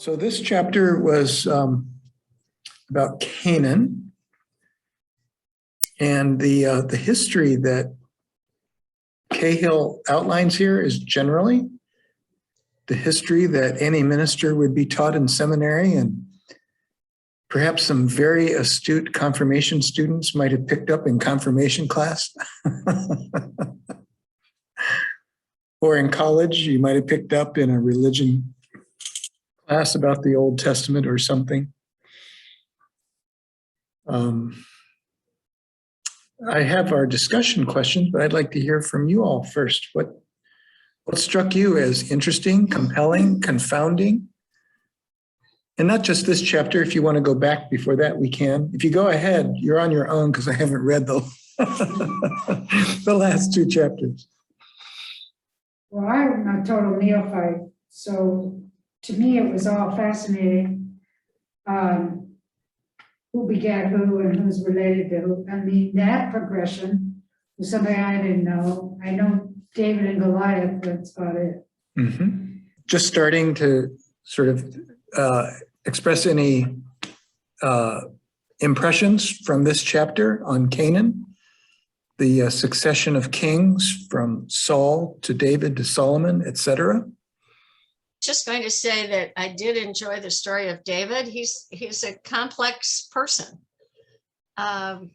So this chapter was about Canaan, and the history that Cahill outlines here is generally the history that any minister would be taught in seminary, and perhaps some very astute confirmation students might have picked up in confirmation class. Or in college, you might have picked up in a religion class about the Old Testament or something. I have our discussion questions, but I'd like to hear from you all first. What struck you as interesting, compelling, confounding? And not just this chapter. If you want to go back before that, we can. If you go ahead, you're on your own because I haven't read the last two chapters. Well, I'm a total neophyte, so to me it was all fascinating. Who begat who and who's related to who. I mean, that progression was something I didn't know. I know David and Goliath, that's about it. Mm-hmm. Just starting to sort of express any impressions from this chapter on Canaan, the succession of kings from Saul to David to Solomon, etc. Just going to say that I did enjoy the story of David. He's a complex person. And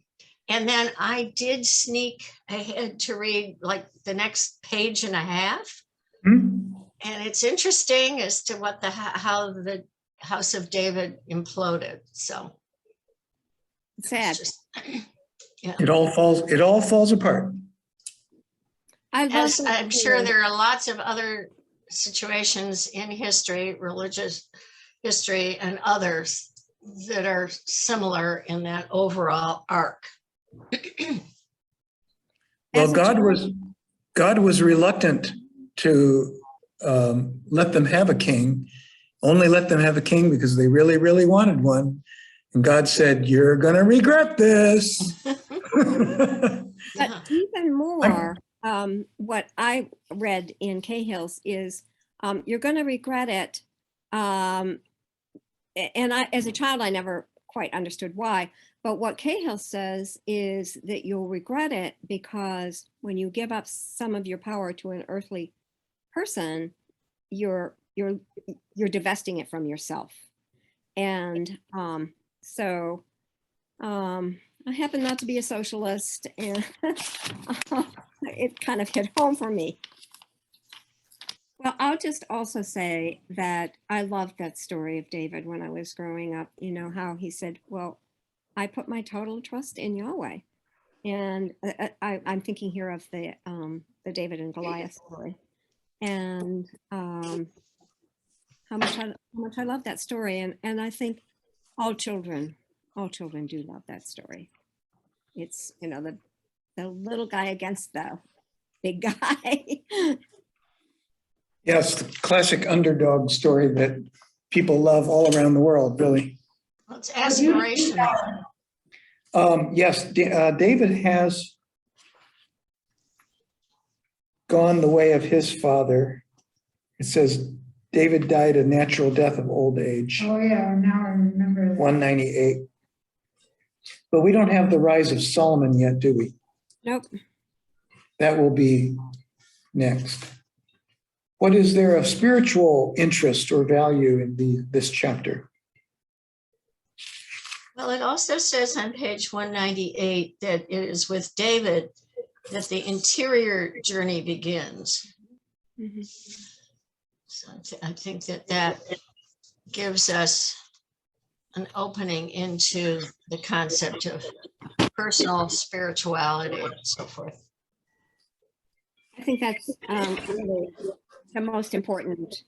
then I did sneak ahead to read like the next page and a half. Hmm? And it's interesting as to how the house of David imploded. So sad. just, yeah. It all falls apart. As I'm sure there are lots of other situations in history, religious history, and others that are similar in that overall arc. Well, God was reluctant to let them have a king, only let them have a king because they really, really wanted one. And God said, "You're going to regret this." But even more, what I read in Cahill's is you're going to regret it. And as a child, I never quite understood why. But what Cahill says is that you'll regret it because when you give up some of your power to an earthly person, you're divesting it from yourself. And so I happen not to be a socialist, and it kind of hit home for me. Well, I'll just also say that I loved that story of David when I was growing up. You know, how he said, well, I put my total trust in Yahweh. And I'm thinking here of the David and Goliath story. And how much I love that story. And I think all children do love that story. It's, you know, the little guy against the big guy. Yes, the classic underdog story that people love all around the world, really. Well, it's aspirational. Yes, David has gone the way of his father. It says David died a natural death of old age. Oh yeah, now I remember that. 198. But we don't have the rise of Solomon yet, do we? Nope. That will be next. What is there of spiritual interest or value in this chapter? Well, it also says on page 198 that it is with David that the interior journey begins. Mm-hmm. So I think that gives us an opening into the concept of personal spirituality and so forth. I think that's really the most important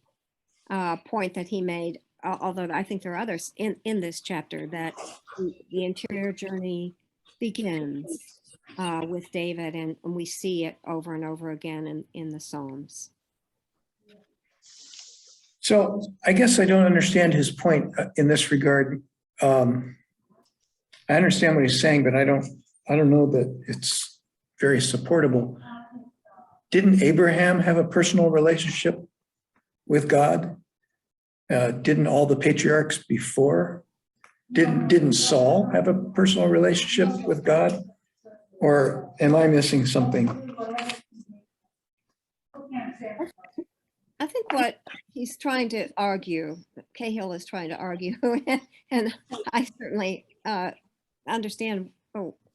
point that he made, although I think there are others in this chapter, that the interior journey begins with David, and we see it over and over again in the Psalms. So I guess I don't understand his point in this regard. I understand what he's saying, but I don't know that it's very supportable. Didn't Abraham have a personal relationship with God? Didn't all the patriarchs before, didn't Saul have a personal relationship with God? Or am I missing something? I think what he's trying to argue, Cahill is trying to argue, and I certainly understand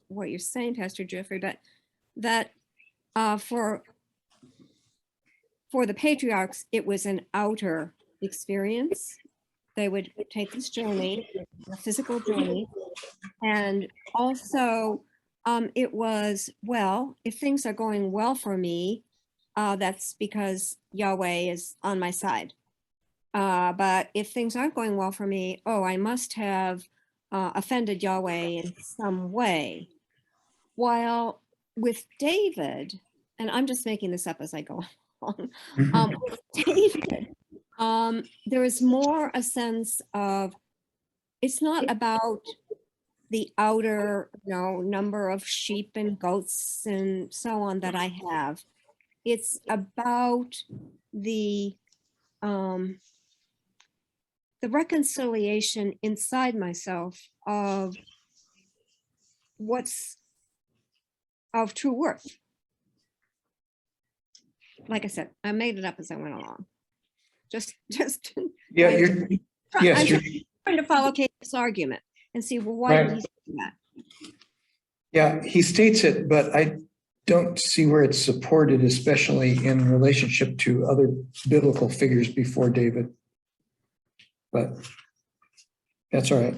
what you're saying, Pastor Jeffrey, but that for the patriarchs, it was an outer experience. They would take this journey, a physical journey, and also it was, well, if things are going well for me, that's because Yahweh is on my side. But if things aren't going well for me, oh, I must have offended Yahweh in some way. While with David, and I'm just making this up as I go along, with David, there is more a sense of, it's not about the outer, number of sheep and goats and so on that I have. It's about the reconciliation inside myself of what's of true worth. Like I said, I made it up as I went along. Just Yeah, I'm yes, you're, trying to follow Kate's argument and see, well, why did he say that? yeah, he states it, but I don't see where it's supported, especially in relationship to other biblical figures before David. But that's all right.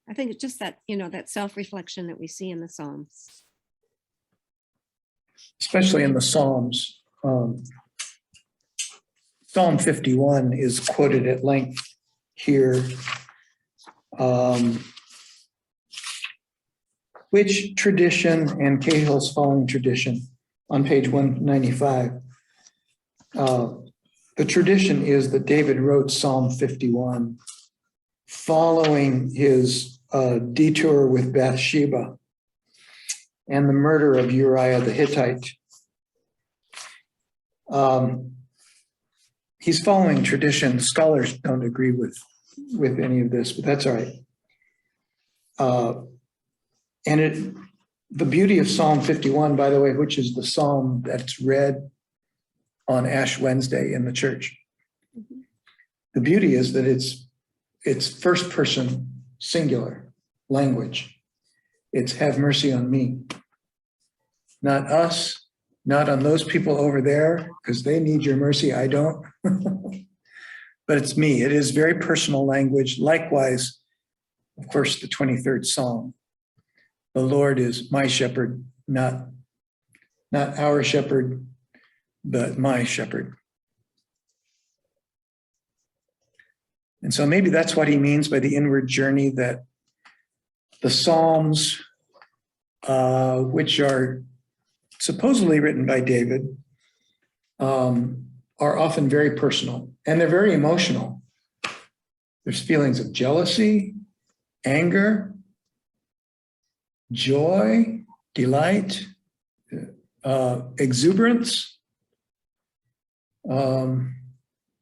I think it's just that, that self-reflection that we see in the Psalms. Especially in the Psalms. Psalm 51 is quoted at length here. Which tradition, and Cahill's following tradition on page 195. The tradition is that David wrote Psalm 51 following his detour with Bathsheba and the murder of Uriah the Hittite. He's following tradition. Scholars don't agree with any of this, but that's all right. And the beauty of Psalm 51, by the way, which is the psalm that's read on Ash Wednesday in the church. Mm-hmm. The beauty is that it's first person singular language. It's have mercy on me. Not us, not on those people over there, because they need your mercy, I don't. But it's me. It is very personal language. Likewise, of course, the 23rd Psalm. The Lord is my shepherd, not our shepherd, but my shepherd. And so maybe that's what he means by the inward journey, that the Psalms, which are supposedly written by David, are often very personal and they're very emotional. There's feelings of jealousy, anger, joy, delight, exuberance, and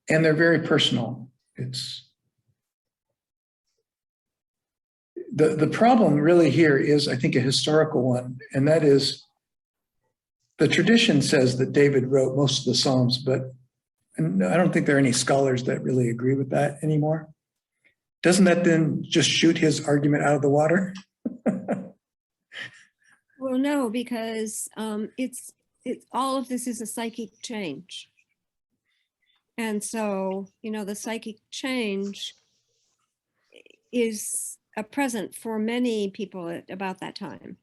they're very personal. It's the problem really here is, I think, a historical one, and that is the tradition says that David wrote most of the Psalms, but I don't think there are any scholars that really agree with that anymore. Doesn't that then just shoot his argument out of the water? Well, no, because it's all of this is a psychic change. And so, the psychic change is a present for many people at about that time.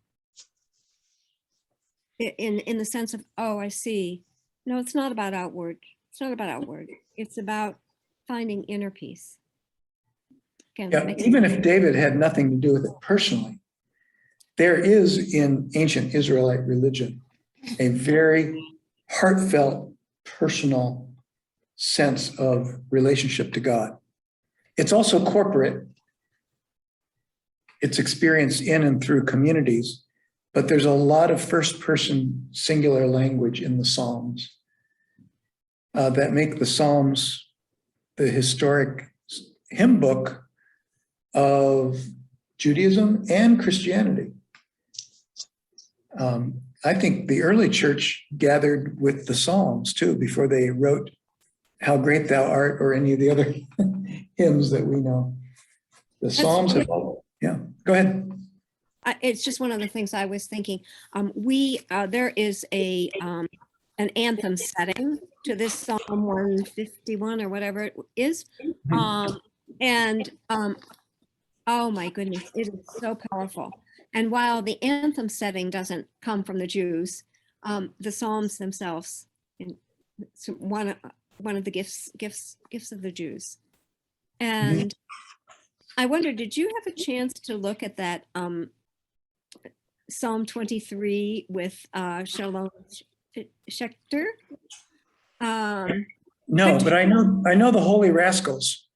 In the sense of, oh, I see. No, it's not about outward. It's not about outward. It's about finding inner peace. Again, Yeah, even if David had nothing to do with it personally, there is in ancient Israelite religion a very heartfelt, personal sense of relationship to God. It's also corporate. it's experienced in and through communities, but there's a lot of first-person singular language in the Psalms that make the Psalms the historic hymn book of Judaism and Christianity. I think the early church gathered with the Psalms too before they wrote How Great Thou Art or any of the other hymns that we know. The Psalms have all, yeah, go ahead. It's just one of the things I was thinking. There is an anthem setting to this Psalm 151 or whatever it is. Oh my goodness, it is so powerful. And while the anthem setting doesn't come from the Jews, the Psalms themselves, one of the gifts of the Jews. And I wonder, did you have a chance to look at that Psalm 23 with Shalom Schechter? No, but I know the Holy Rascals.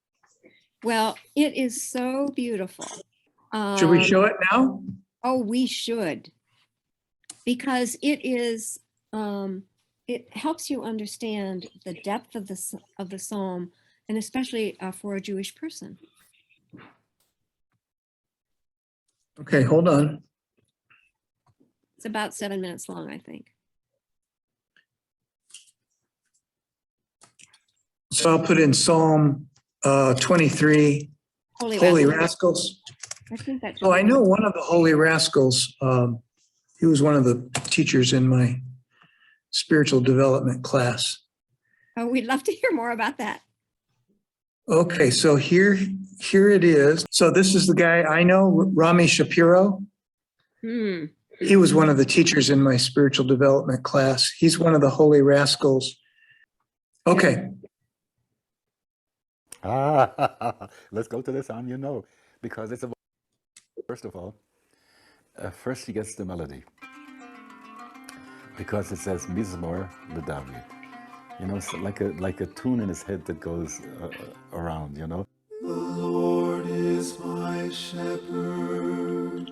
Well, it is so beautiful. Should we show it now? Oh, we should, because it is. It helps you understand the depth of the psalm, and especially for a Jewish person. Okay, hold on. It's about 7 minutes long, I think. So I'll put in Psalm 23, Holy Rascals. I think that. So I know one of the Holy Rascals. He was one of the teachers in my spiritual development class. Oh, we'd love to hear more about that. Okay, so here it is. So this is the guy I know, Rami Shapiro. He was one of the teachers in my spiritual development class. He's one of the Holy Rascals. Okay. Let's go to the song, because it's first of all, first he gets the melody, because it says Mizmor LeDavid. It's like a tune in his head that goes around. The Lord is my shepherd,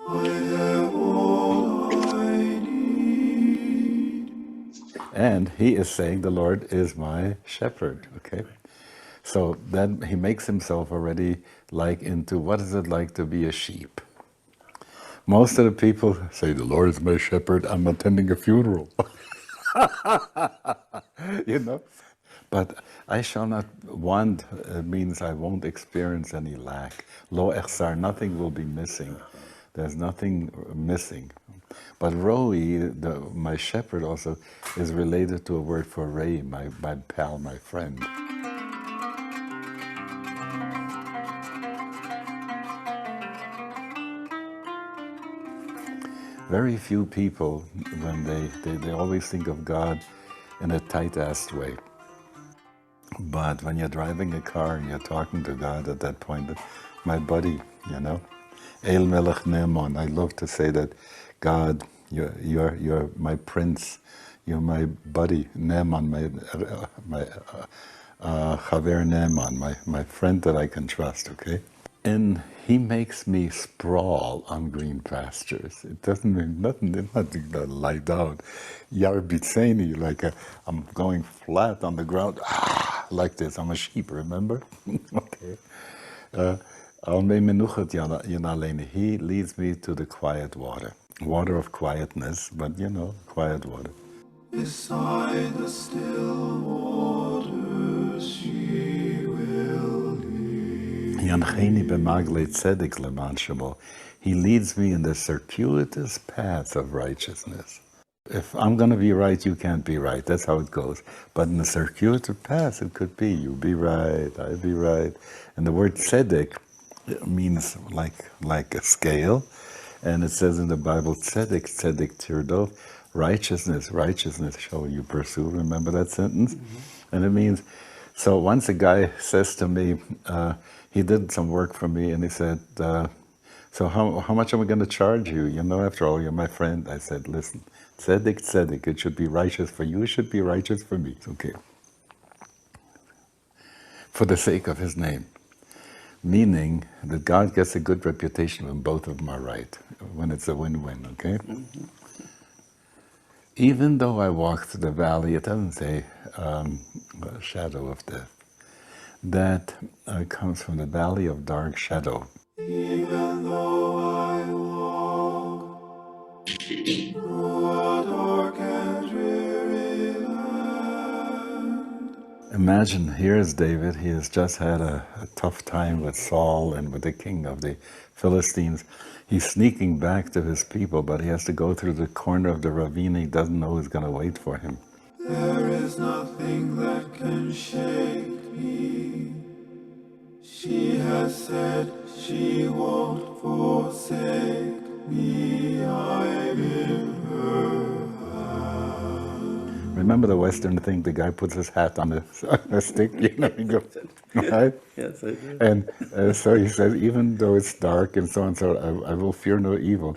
I have all I need. And he is saying the Lord is my shepherd, okay? So then he makes himself already like into what is it like to be a sheep. Most of the people say, the Lord is my shepherd, I'm attending a funeral. But I shall not want means I won't experience any lack. Lo echsar, nothing will be missing. There's nothing missing. But Roi, my shepherd, also is related to a word for Ray, my pal, my friend. Very few people, when they always think of God in a tight-assed way. But when you're driving a car and you're talking to God at that point, my buddy, El Melech Ne'eman, I love to say that, God, you're my prince, you're my buddy, Ne'eman, my Chaver Ne'eman, my friend that I can trust, okay? And he makes me sprawl on green pastures. It doesn't mean nothing, it's nothing to lie down. Yarbitzeni, like I'm going flat on the ground, like this. I'm a sheep, remember? Okay. He leads me to the quiet water of quietness, but quiet water. Beside the still waters she will lead. He leads me in the circuitous paths of righteousness. If I'm going to be right, you can't be right. That's how it goes. But in the circuitous paths, it could be you be right, I be right. And the word tzedek means like a scale. And it says in the Bible, tzedek, tzedek tirdof, righteousness, righteousness shall you pursue. Remember that sentence? Mm-hmm. And it means, so once a guy says to me, he did some work for me, and he said, so how much am I going to charge you? After all, you're my friend. I said, listen, tzedek, tzedek, it should be righteous for you, it should be righteous for me. Okay. For the sake of his name. meaning that God gets a good reputation when both of them are right, when it's a win-win, okay? Even though I walk through the valley, it doesn't say shadow of death. That comes from the valley of dark shadow. Even though I walk through a dark and dreary land. Imagine, here's David. He has just had a tough time with Saul and with the king of the Philistines. He's sneaking back to his people, but he has to go through the corner of the ravine. He doesn't know who's going to wait for him. There is nothing that can shake me. She has said she won't forsake me. I'm in her hand. Remember the Western thing? The guy puts his hat on a stick, you know, he goes, right? Yes, I do. And so he says, even though it's dark and so I will fear no evil,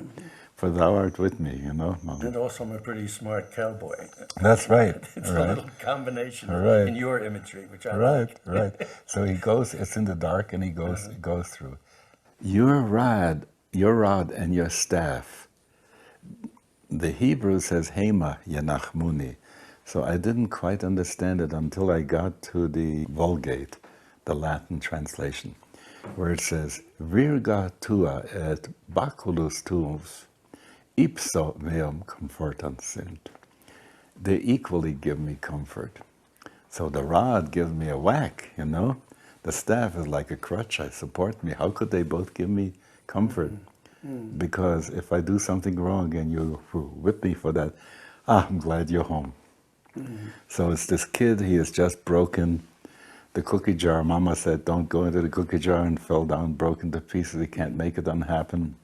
for thou art with me, you know. And also I'm a pretty smart cowboy. That's right. It's a little combination Right. in your imagery, which I Right, like. right. So he goes, it's in the dark and he goes through. Your rod and your staff. The Hebrew says, Hema Yanachmuni. So I didn't quite understand it until I got to the Vulgate, the Latin translation, where it says, Virga tua et baculus tuus, ipso meum comfortant sint. They equally give me comfort. So the rod gives me a whack, you know. The staff is like a crutch, I support me. How could they both give me comfort? Because if I do something wrong and you whip me for that, I'm glad you're home. So it's this kid, he has just broken the cookie jar. Mama said, don't go into the cookie jar, and fell down, broke into pieces. He can't make it unhappen.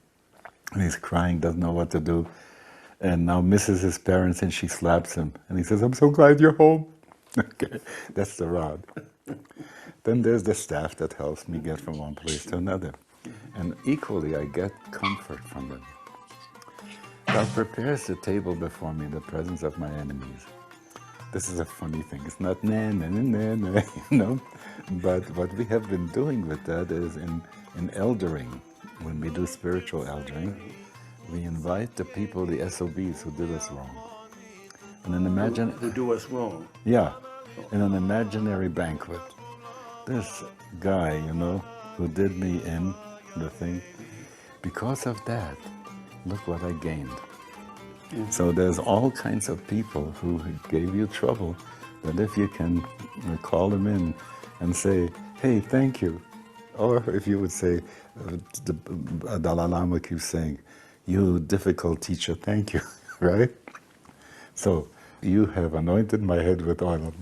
And he's crying, doesn't know what to do. And now misses his parents, and she slaps him. And he says, I'm so glad you're home. Okay, that's the rod. Then there's the staff that helps me get from one place to another. And equally, I get comfort from them. Thou prepares the table before me in the presence of my enemies. This is a funny thing. It's not na na na na na, you know. But what we have been doing with that is in eldering, when we do spiritual eldering, we invite the people, the SOBs who did us wrong. And then Who do us wrong. yeah, in an imaginary banquet. This guy, you know, who did me in the thing, because of that, look what I gained. So there's all kinds of people who gave you trouble, that if you can call them in and say, hey, thank you. Or if you would say, the Dalai Lama keeps saying, you difficult teacher, thank you, right? So you have anointed my head with oil.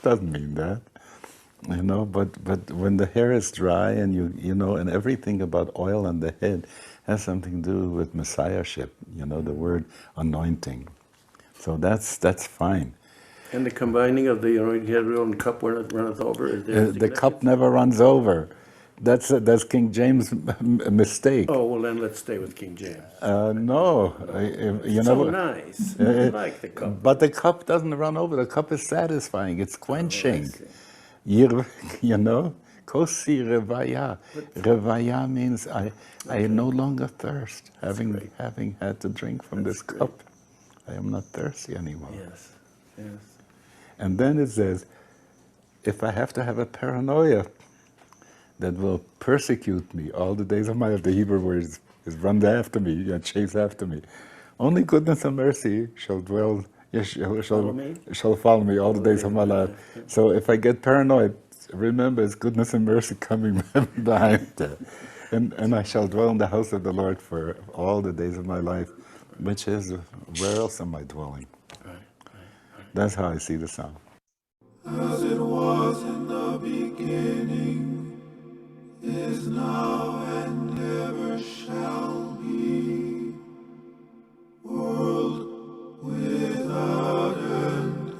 Doesn't mean that, you know, but when the hair is dry and you know, and everything about oil on the head has something to do with messiahship, you know, the word anointing. So that's fine. And the combining of the anointing head and cup when it runneth over. Is there The cup never runs over. That's King James' mistake. Oh, well then let's stay with King James. No, you know. So nice. I like the cup. But the cup doesn't run over. The cup is satisfying. It's quenching. see. You know, kosi revaya. Revaya means I no longer thirst. Having had to drink from this cup, I am not thirsty anymore. Yes, yes. And then it says, if I have to have a paranoia that will persecute me all the days of my life, the Hebrew word is run after me, chase after me. Only goodness and mercy shall dwell, shall follow me all the days of my life. So if I get paranoid, remember it's goodness and mercy coming behind that. And I shall dwell in the house of the Lord for all the days of my life, which is, where else am I dwelling? That's how I see the song. As it was in the beginning, is now and ever shall be, world without end.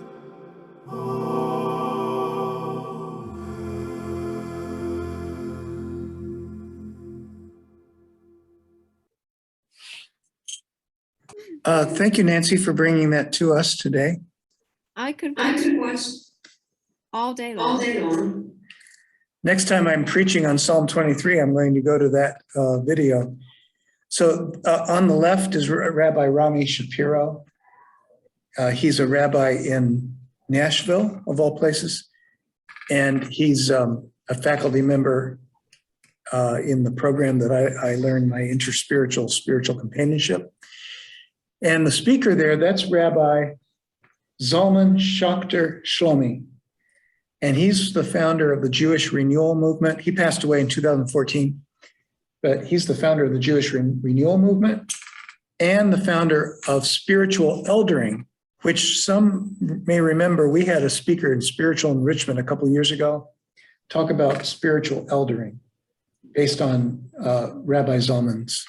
Thank you, Nancy, for bringing that to us today. I could watch all day long. Next time I'm preaching on Psalm 23, I'm going to go to that video. So on the left is Rabbi Rami Shapiro. He's a rabbi in Nashville, of all places. And he's a faculty member in the program that I learned my interspiritual spiritual companionship. And the speaker there, that's Rabbi Zalman Schachter Shlomi. And he's the founder of the Jewish Renewal Movement. He passed away in 2014, but he's the founder of the Jewish Renewal Movement and the founder of spiritual eldering, which some may remember. We had a speaker in spiritual enrichment a couple of years ago talk about spiritual eldering based on Rabbi Zalman's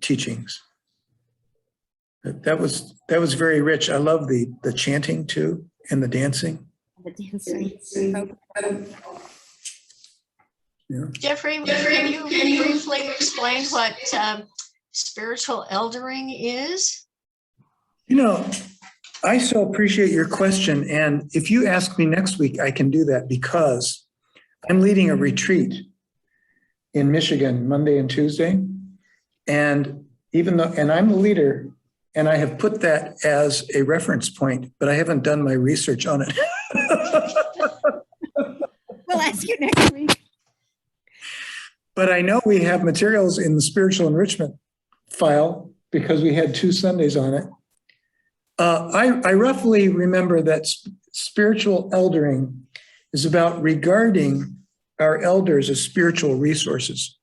teachings. That was very rich. I love the chanting too and the dancing. The dancing. Yeah. Jeffrey, can you briefly explain what spiritual eldering is? You know, I so appreciate your question. And if you ask me next week, I can do that because I'm leading a retreat in Michigan, Monday and Tuesday. And I'm the leader, and I have put that as a reference point, but I haven't done my research on it. We'll ask you next week. But I know we have materials in the spiritual enrichment file because we had 2 Sundays on it. I roughly remember that spiritual eldering is about regarding our elders as spiritual resources.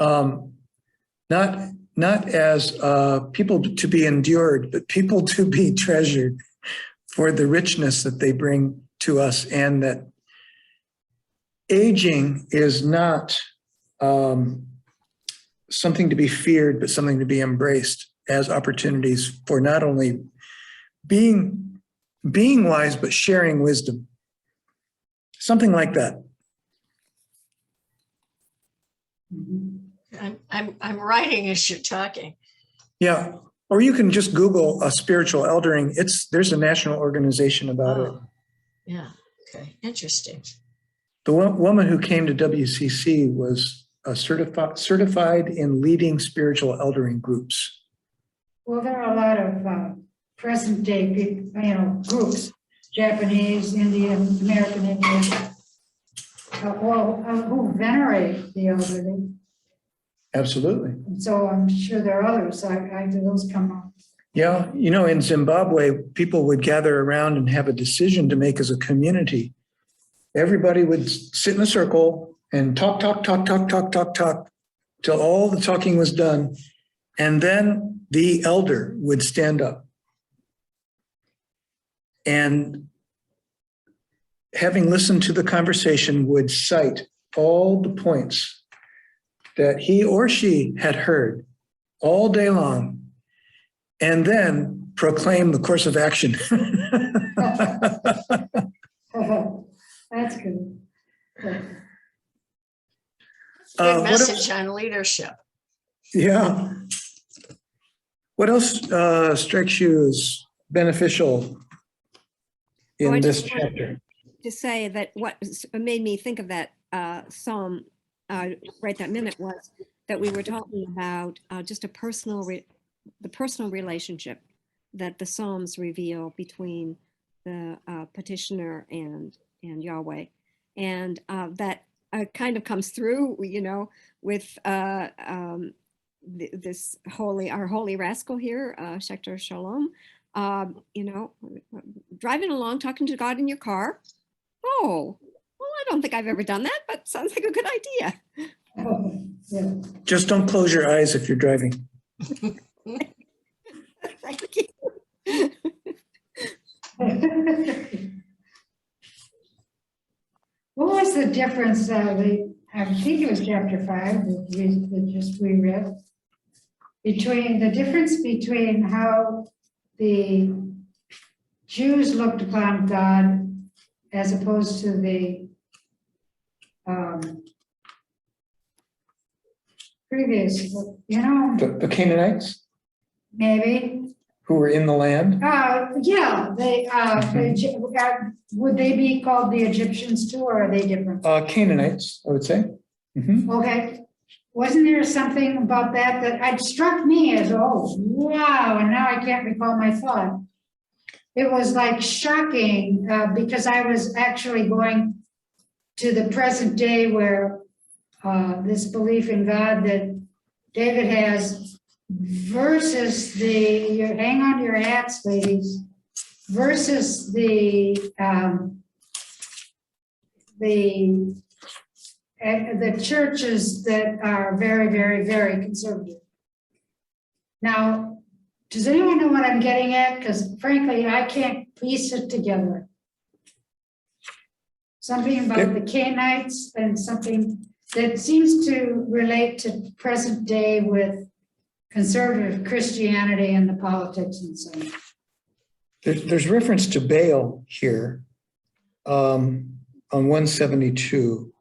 Not as people to be endured, but people to be treasured for the richness that they bring to us, and that aging is not something to be feared, but something to be embraced as opportunities for not only being wise, but sharing wisdom. Something like that. I'm writing as you're talking. Yeah. Or you can just Google spiritual eldering. There's a national organization about it. Yeah. Okay. Interesting. The woman who came to WCC was certified in leading spiritual eldering groups. Well, there are a lot of present day people, groups, Japanese, Indian, American Indian, who venerate the elderly. Absolutely. And so I'm sure there are others. Do those come up? Yeah. In Zimbabwe, people would gather around and have a decision to make as a community. Everybody would sit in a circle and talk till all the talking was done. And then the elder would stand up. And having listened to the conversation, would cite all the points that he or she had heard all day long, and then proclaim the course of action. That's good. Good What message else? on leadership. Yeah. What else strikes you as beneficial in I this just wanted chapter? to say that what made me think of that psalm right that minute was that we were talking about just the personal relationship that the Psalms reveal between the petitioner and Yahweh, and that kind of comes through, with this our holy rascal here, Schechter Shalom. Driving along, talking to God in your car. Oh, well, I don't think I've ever done that, but sounds like a good idea. Yeah. Just don't close your eyes if you're driving. Thank you. What was the difference? I think it was chapter 5 that we read, between the difference between how the Jews looked upon God as opposed to the previous, The Canaanites? maybe. who were in the land? Yeah, would they be called the Egyptians too, or are they different? Canaanites, I would say. Mhm. Okay, wasn't there something about that it struck me as, oh, wow, and now I can't recall my thought. It was like shocking, because I was actually going to the present day where this belief in God that David has versus hang on to your hats, ladies, versus the churches that are very, very, very conservative. Now, does anyone know what I'm getting at? Because frankly, I can't piece it together. Something about the Canaanites and something that seems to relate to present day with conservative Christianity and the politics and so on. There's reference to Baal here on 172.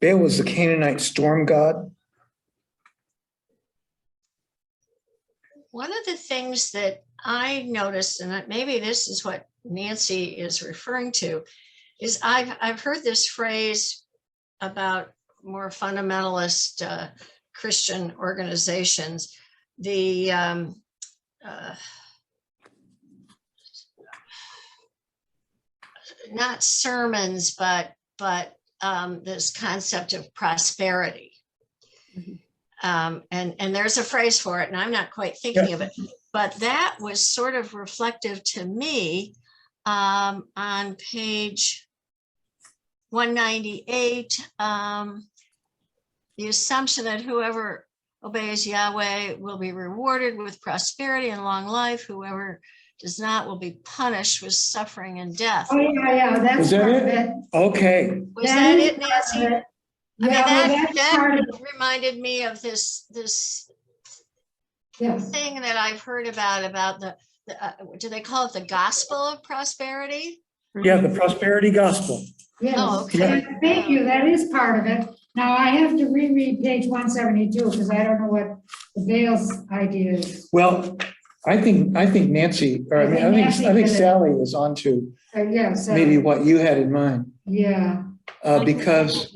Baal was the Canaanite storm god. One of the things that I noticed, and maybe this is what Nancy is referring to, is I've heard this phrase about more fundamentalist Christian organizations, the not sermons, but this concept of prosperity. And there's a phrase for it, and I'm not quite thinking of it, but that was sort of reflective to me on page 198, the assumption that whoever obeys Yahweh will be rewarded with prosperity and long life. Whoever does not will be punished with suffering and death. Oh, yeah, that's Was that part of it? it. Okay. Was that it, Nancy? Yeah, I mean, that's part of that reminded me of this yes. thing that I've heard about the do they call it the gospel of prosperity? Yeah, the prosperity gospel. Yes. Oh, okay. Thank you. That is part of it. Now I have to reread page 172 because I don't know what the Baal's idea is. Well, I think Nancy, or I think Sally is onto Yes. maybe what you had in mind. Yeah. Because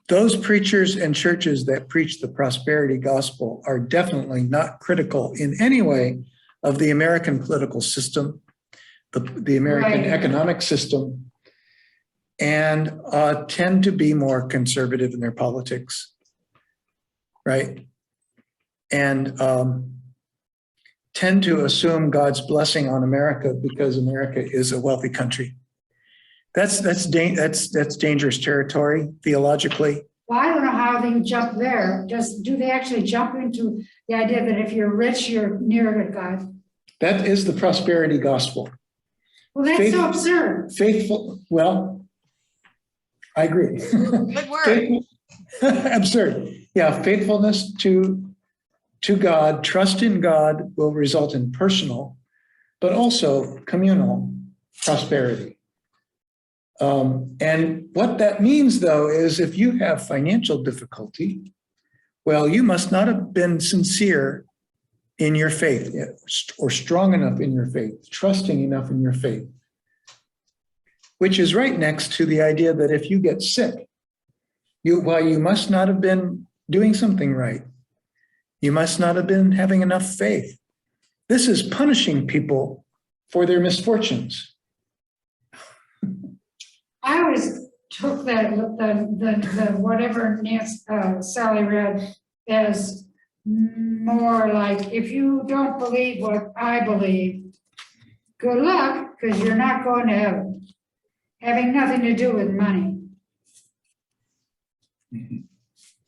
those preachers and churches that preach the prosperity gospel are definitely not critical in any way of the American political system, the American economic system, and tend to be more conservative in their politics, right? And tend to assume God's blessing on America because America is a wealthy country. That's dangerous territory theologically. Well, I don't know how they jump there. Do they actually jump into the idea that if you're rich, you're nearer to God? That is the prosperity gospel. Well, that's so absurd. Faithful, well, I agree. Good word. Absurd. Yeah, faithfulness to God, trust in God will result in personal, but also communal prosperity. And what that means, though, is if you have financial difficulty, well, you must not have been sincere in your faith or strong enough in your faith, trusting enough in your faith, which is right next to the idea that if you get sick, you must not have been doing something right. You must not have been having enough faith. This is punishing people for their misfortunes. I always took that the whatever Sally read as more like, if you don't believe what I believe, good luck, because you're not going to heaven. Having nothing to do with money.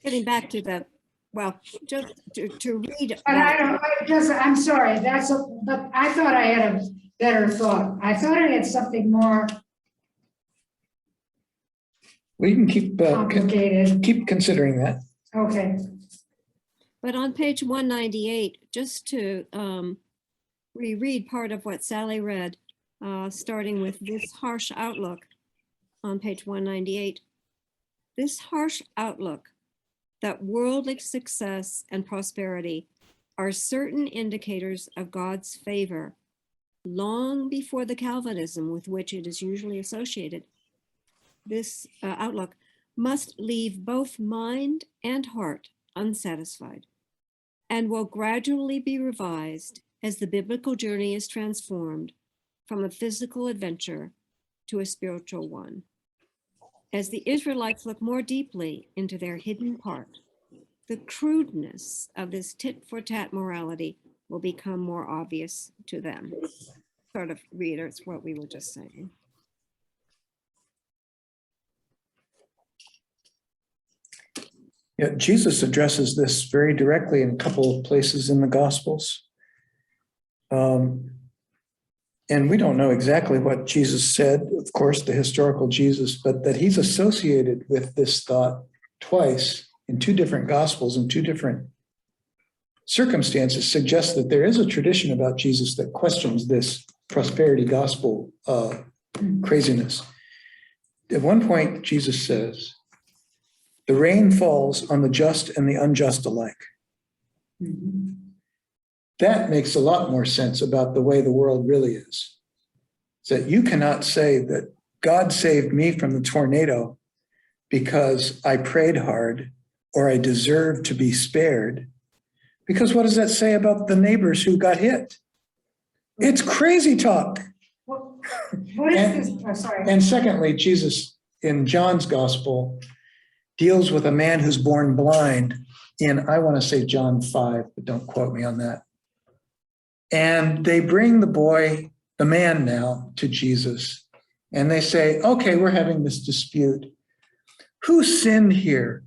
Getting back to the, well, just to read. But I'm sorry, but I thought I had a better thought. I thought I had something more We can keep complicated. keep considering that. Okay. But on page 198, just to reread part of what Sally read, starting with this harsh outlook on page 198. This harsh outlook that worldly success and prosperity are certain indicators of God's favor long before the Calvinism with which it is usually associated. This outlook must leave both mind and heart unsatisfied and will gradually be revised as the biblical journey is transformed from a physical adventure to a spiritual one. As the Israelites look more deeply into their hidden part, the crudeness of this tit-for-tat morality will become more obvious to them. Sort of reiterates what we were just saying. Yeah, Jesus addresses this very directly in a couple of places in the Gospels. And we don't know exactly what Jesus said, of course, the historical Jesus, but that he's associated with this thought twice in two different Gospels in two different circumstances suggests that there is a tradition about Jesus that questions this prosperity gospel craziness. At one point, Jesus says, "The rain falls on the just and the unjust alike." Mhm. That makes a lot more sense about the way the world really is. It's that you cannot say that God saved me from the tornado because I prayed hard or I deserve to be spared. Because what does that say about the neighbors who got hit? It's crazy talk. What is this? Oh, sorry. And secondly, Jesus in John's gospel deals with a man who's born blind in, I want to say John 5, but don't quote me on that. And they bring the boy, the man now, to Jesus. And they say, okay, we're having this dispute. Who sinned here,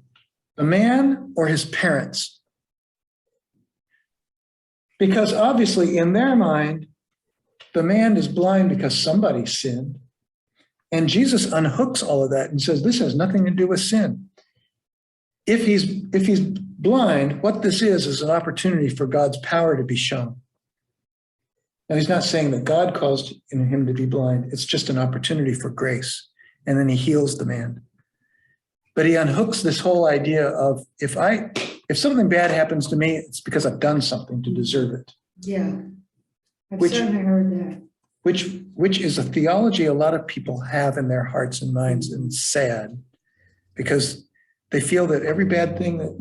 the man or his parents? Because obviously in their mind, the man is blind because somebody sinned. And Jesus unhooks all of that and says, this has nothing to do with sin. If he's blind, what this is an opportunity for God's power to be shown. Now, he's not saying that God caused him to be blind. It's just an opportunity for grace. And then he heals the man. But he unhooks this whole idea of if something bad happens to me, it's because I've done something to deserve it. Yeah. I've Which- certainly heard that. Which is a theology a lot of people have in their hearts and minds, and it's sad because they feel that every bad thing that,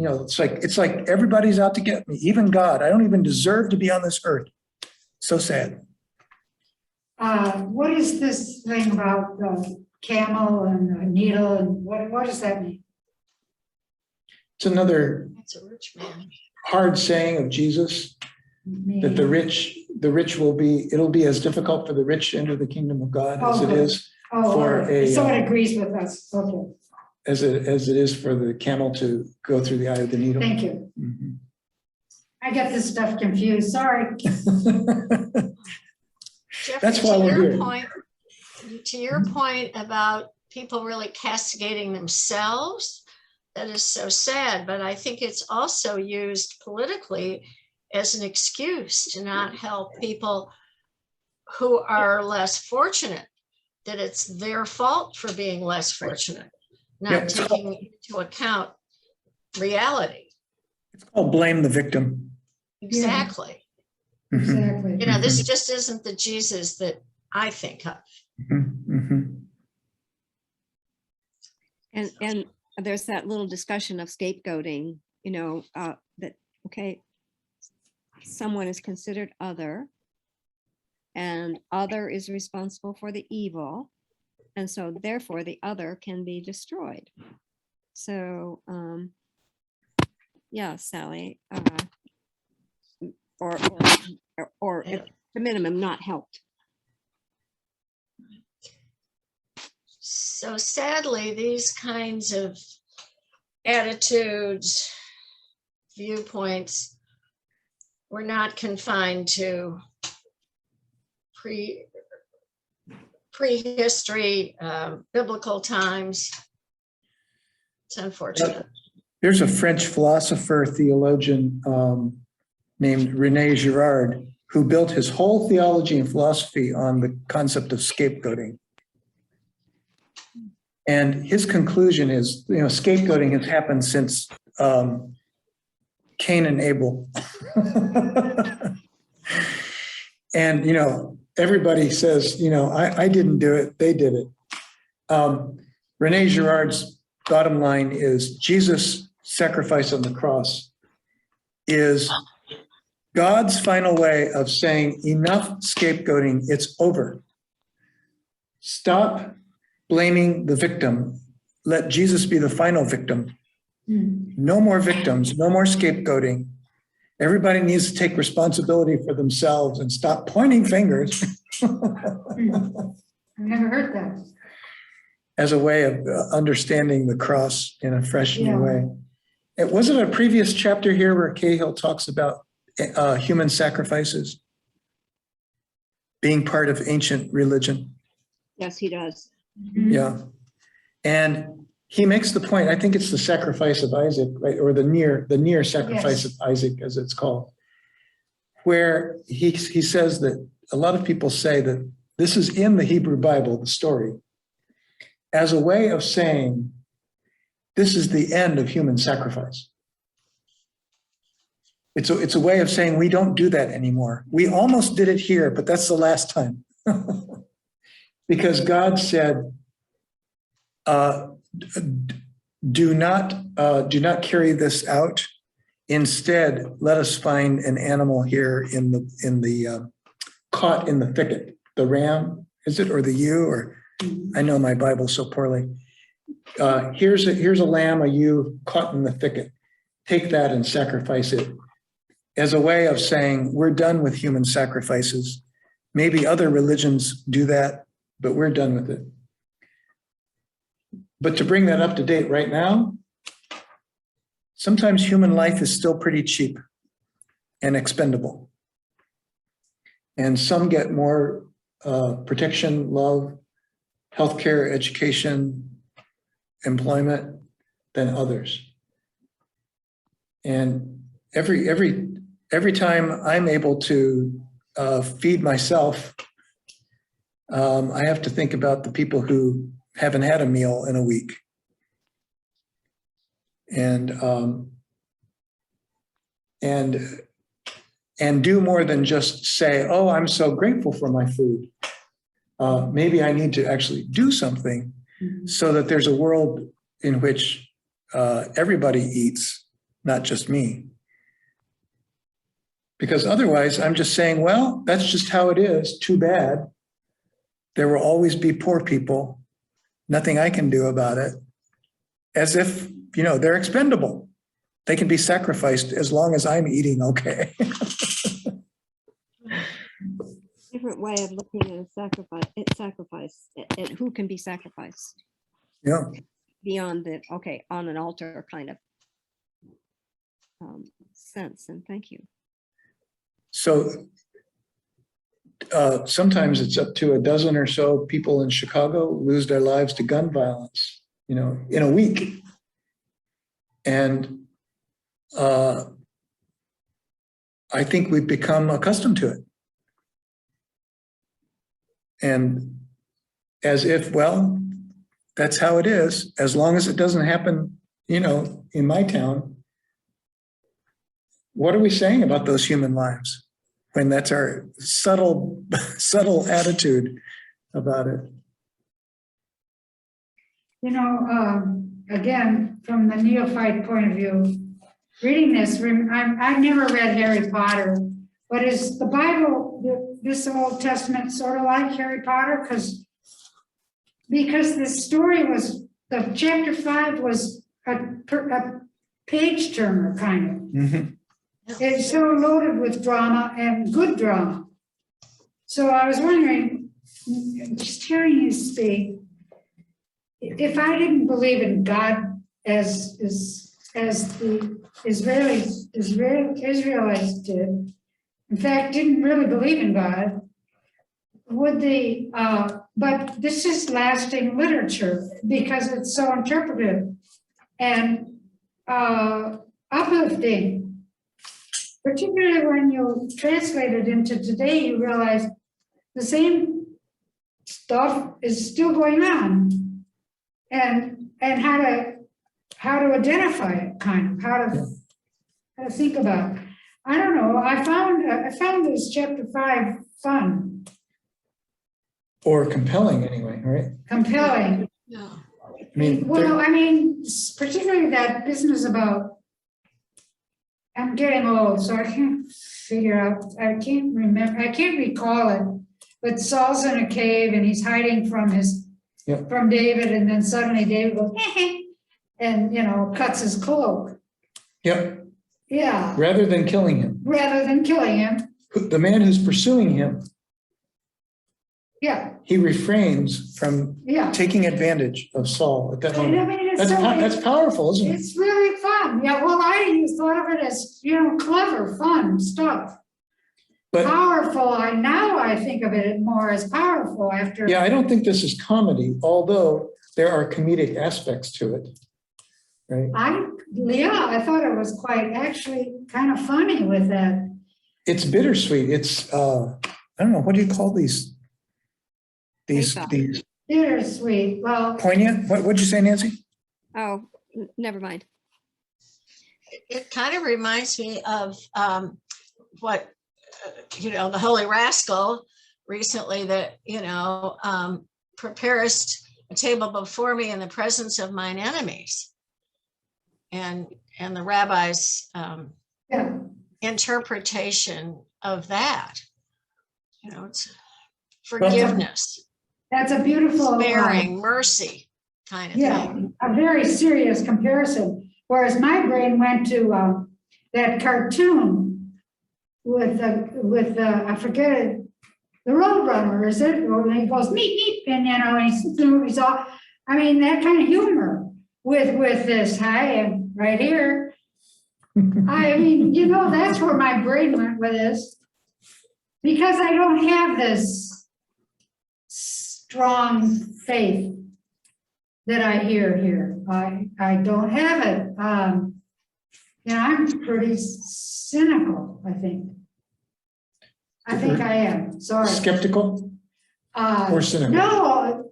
it's like everybody's out to get me, even God. I don't even deserve to be on this earth. So sad. What is this thing about the camel and the needle and what does that mean? It's another That's a rich man. hard saying of Jesus that the rich it'll be as difficult for the rich to enter the kingdom of God as it Okay. is Oh, for all right. a- So it agrees with us. Okay, as it is for the camel to go through the eye of the needle. thank you. Mhm. I get this stuff confused, sorry. Jeffrey, That's why we're here. To your point about people really castigating themselves, that is so sad, but I think it's also used politically as an excuse to not help people who are less fortunate, that it's their fault for being less fortunate, not Yeah. taking into account reality. It's called blame the victim. Exactly. Mhm. Exactly. You know, this just isn't the Jesus that I think of. Mhm. Mhm. And there's that little discussion of scapegoating, that, okay, someone is considered other, and other is responsible for the evil. And so therefore the other can be destroyed. So, yeah, Sally, or at the minimum, not helped. So sadly, these kinds of attitudes, viewpoints, were not confined to prehistory, biblical times. It's unfortunate. There's a French philosopher, theologian named René Girard, who built his whole theology and philosophy on the concept of scapegoating. And his conclusion is, scapegoating has happened since Cain and Abel. And, everybody says, I didn't do it, they did it. Rene Girard's bottom line is Jesus' sacrifice on the cross is God's final way of saying, enough scapegoating, it's over. Stop blaming the victim. Let Jesus be the final victim. No more victims, no more scapegoating. Everybody needs to take responsibility for themselves and stop pointing fingers. I've never heard that. As a way of understanding the cross in a fresh new Yeah. way. It wasn't a previous chapter here where Cahill talks about human sacrifices being part of ancient religion. Yes, he does. Yeah. And he makes the point, I think it's the sacrifice of Isaac, right? Or the near sacrifice Yes. of Isaac, as it's called, where he says that a lot of people say that this is in the Hebrew Bible, the story, as a way of saying, this is the end of human sacrifice. It's a way of saying we don't do that anymore. We almost did it here, but that's the last time. Because God said, do not carry this out. Instead, let us find an animal here in the caught in the thicket. The ram, is it, or the ewe? Or I know my Bible so poorly. Here's a lamb, a ewe caught in the thicket. Take that and sacrifice it, as a way of saying we're done with human sacrifices. Maybe other religions do that, but we're done with it. But to bring that up to date right now, sometimes human life is still pretty cheap and expendable. And some get more protection, love, healthcare, education, employment than others. And every time I'm able to feed myself, I have to think about the people who haven't had a meal in a week. And do more than just say, oh, I'm so grateful for my food. Maybe I need to actually do something so that there's a world in which everybody eats, not just me. Because otherwise I'm just saying, well, that's just how it is. Too bad. There will always be poor people. Nothing I can do about it. As if, they're expendable. They can be sacrificed as long as I'm eating okay. Different way of looking at sacrifice, and who can be sacrificed Yeah. beyond the, on an altar kind of sense. And thank you. So sometimes it's up to a dozen or so people in Chicago lose their lives to gun violence, in a week. And I think we've become accustomed to it. And as if, well, that's how it is. As long as it doesn't happen, in my town, what are we saying about those human lives when that's our subtle attitude about it? Again, from the neophyte point of view, reading this, I've never read Harry Potter, but is the Bible, this Old Testament, sort of like Harry Potter? Because the story was, the chapter 5 was a page turner kind of. Mm-hmm. It's so loaded with drama and good drama. So I was wondering, just hearing you speak, if I didn't believe in God as the Israelites did, in fact, didn't really believe in God, but this is lasting literature because it's so interpretive and uplifting. Particularly when you translate it into today, you realize the same stuff is still going on, and how to identify it. kind of, how to think about it. I don't know, I found this chapter 5 fun, Or compelling anyway, right? compelling. Yeah. I mean, Well, I mean, particularly that business about, I'm getting old, so I can't figure out, I can't remember, I can't recall it. But Saul's in a cave and he's hiding from Yep. from David, and then suddenly David goes, and, cuts his cloak. yep, Yeah, rather than killing him. rather than killing him. The man who's pursuing him, Yeah, he refrains from yeah. taking advantage of Saul at that I moment. mean, That's powerful, isn't it? it's really fun. Yeah, well, I thought of it as, clever, fun stuff. But Powerful, now I think of it more as powerful after. yeah, I don't think this is comedy, although there are comedic aspects to it, right? I thought it was quite actually kind of funny with that. It's bittersweet. It's, I don't know, what do you call these? These Bittersweet, well, poignant? What'd you say, Nancy? Oh, never mind. It kind of reminds me of what, the Holy Rascal recently that, preparest a table before me in the presence of mine enemies. And the rabbi's yeah, interpretation of that, it's forgiveness, that's a beautiful. sparing, mercy kind of Yeah, thing. a very serious comparison. Whereas my brain went to that cartoon with I forget it, the Roadrunner, is it? Or he goes meep meep, and he's all. I mean, that kind of humor with this. Hi, and right here. I mean, that's where my brain went with this, because I don't have this strong faith that I hear here. I don't have it. I'm pretty cynical, I think. I think I am, sorry. Skeptical or cynical? No,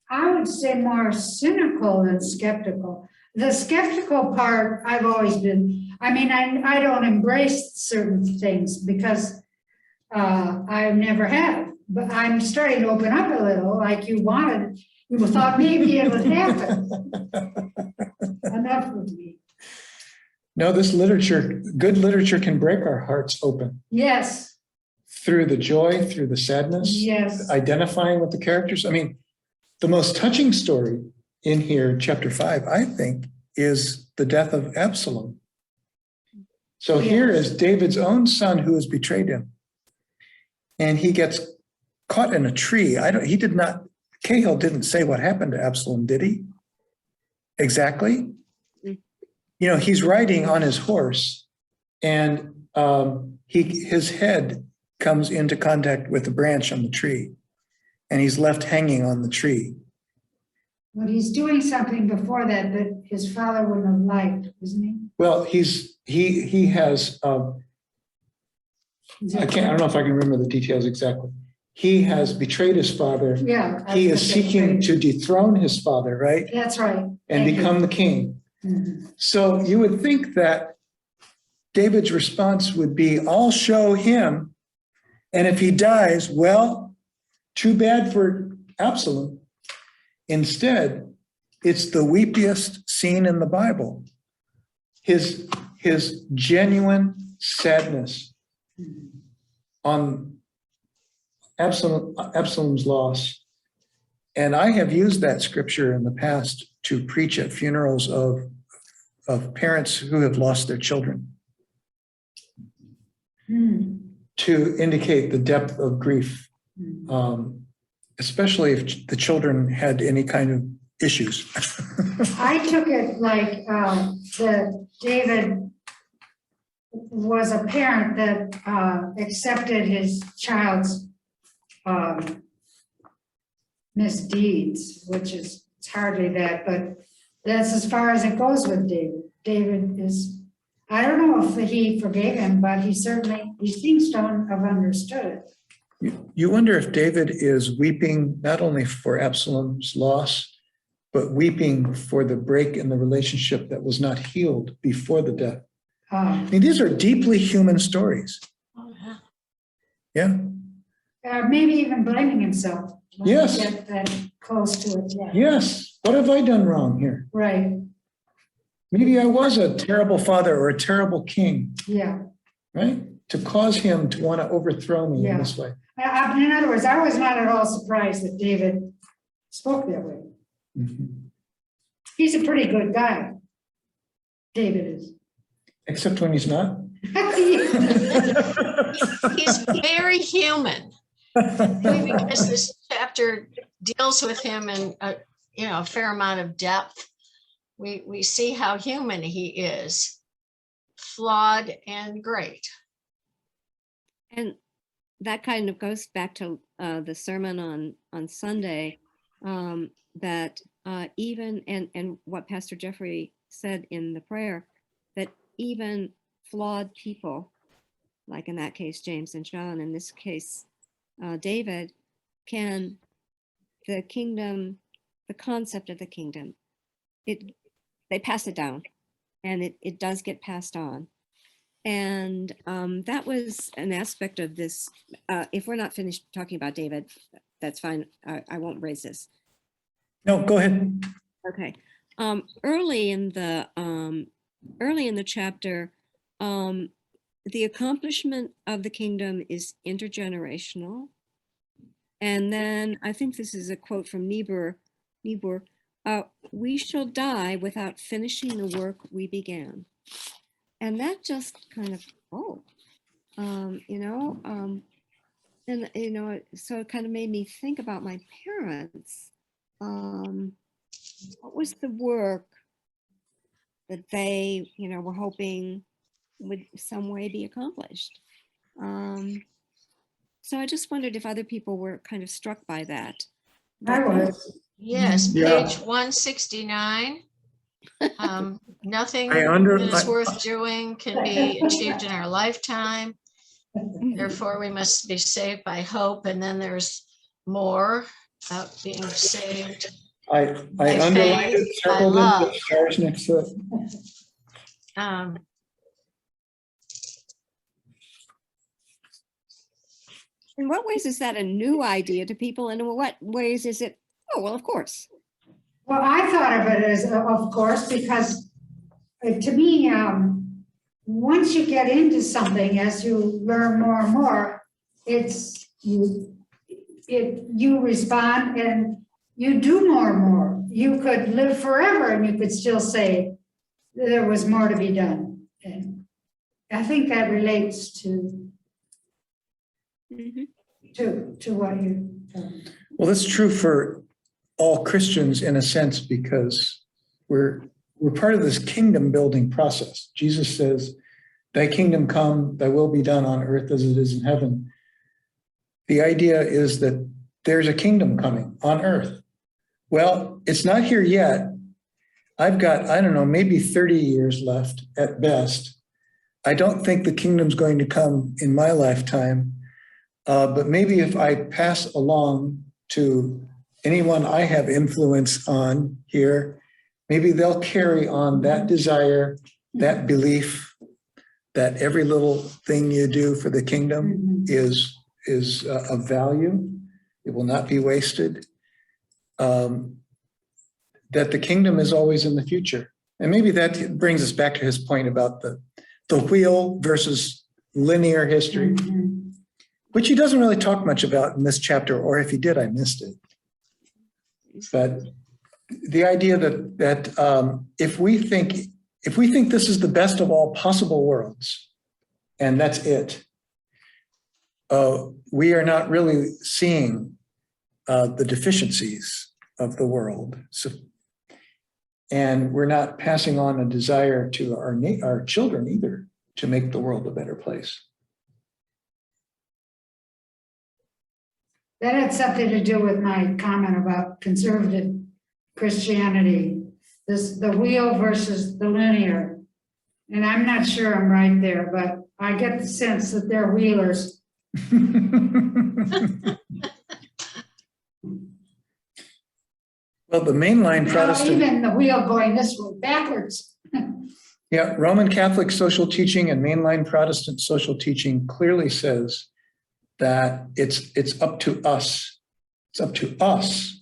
I would say more cynical than skeptical. The skeptical part, I've always been, I don't embrace certain things because I never have, but I'm starting to open up a little, like you wanted. You thought maybe it would happen. Enough with me. No, this literature, good literature can break our hearts open Yes, through the joy, through the sadness, yes, identifying with the characters. I mean, the most touching story in here, chapter 5, I think, is the death of Absalom. So here is David's own son who has betrayed him. And he gets caught in a tree. Cahill didn't say what happened to Absalom, did he? Exactly. He's riding on his horse and his head comes into contact with a branch on the tree and he's left hanging on the tree. but he's doing something before that his father wouldn't have liked, isn't he? Well, he has, I don't know if I can remember the details exactly. He has betrayed his father. Yeah. He is seeking to dethrone his father, right? That's right. And Thank you. become the king. Mhm. So you would think that David's response would be, I'll show him. And if he dies, well, too bad for Absalom. Instead, it's the weepiest scene in the Bible. His genuine sadness on Absalom's loss. And I have used that scripture in the past to preach at funerals of parents who have lost their children, to indicate the depth of grief, especially if the children had any kind of issues. I took it like that David was a parent that accepted his child's misdeeds, which is it's hardly that, but that's as far as it goes with David. David is, I don't know if he forgave him, but he seems to have understood it. You wonder if David is weeping not only for Absalom's loss, but weeping for the break in the relationship that was not healed before the death. I mean, these are deeply human stories. Oh, yeah. Yeah. Maybe even blaming himself. when we Yes. Get that close to it, yeah. Yes. What have I done wrong here? Right, Maybe I was a terrible father or a terrible king, yeah. right? To cause him to want to overthrow me in Yeah. this way. In other words, I was not at all surprised that David spoke that way. Mhm. He's a pretty good guy. David is. Except when he's not. He's very human. Because this chapter deals with him in a fair amount of depth. We see how human he is, flawed and great. And that kind of goes back to the sermon on Sunday, that even, and what Pastor Jeffrey said in the prayer, that even flawed people, like in that case, James and John, in this case, David, the kingdom, the concept of the kingdom, they pass it down, and it does get passed on. And that was an aspect of this. If we're not finished talking about David, that's fine. I won't raise this. No, go ahead. Okay. Early in the chapter, the accomplishment of the kingdom is intergenerational. And then I think this is a quote from Niebuhr, we shall die without finishing the work we began. And that just kind of, so it kind of made me think about my parents. What was the work that they, were hoping would some way be accomplished? So I just wondered if other people were kind of struck by that. I was. Yes, Yeah. page 169. Nothing I that is worth doing can be achieved in our lifetime. Therefore, we must be saved by hope. And then there's more about being saved. I underlined it, circled it, love. put stars next to it. In what ways is that a new idea to people? And in what ways is it, oh, well, of course. Well, I thought of it as, of course, because to me, once you get into something, as you learn more and more, you respond and you do more and more. You could live forever and you could still say there was more to be done. And I think that relates to what you. Well, that's true for all Christians in a sense, because we're part of this kingdom building process. Jesus says, thy kingdom come, thy will be done on earth as it is in heaven. The idea is that there's a kingdom coming on earth. Well, it's not here yet. I've got, I don't know, maybe 30 years left at best. I don't think the kingdom's going to come in my lifetime. But maybe if I pass along to anyone I have influence on here, maybe they'll carry on that desire, that belief that every little thing you do for the kingdom is of value. It will not be wasted. That the kingdom is always in the future. And maybe that brings us back to his point about the wheel versus linear history, which he doesn't really talk much about in this chapter, or if he did, I missed it. But the idea that if we think this is the best of all possible worlds, and that's it, we are not really seeing the deficiencies of the world. So, and we're not passing on a desire to our children either to make the world a better place. That had something to do with my comment about conservative Christianity, the wheel versus the linear. And I'm not sure I'm right there, but I get the sense that they're wheelers. Well, the mainline Well, Protestant, even the wheel going this way backwards. yeah, Roman Catholic social teaching and mainline Protestant social teaching clearly says that it's up to us. It's up to us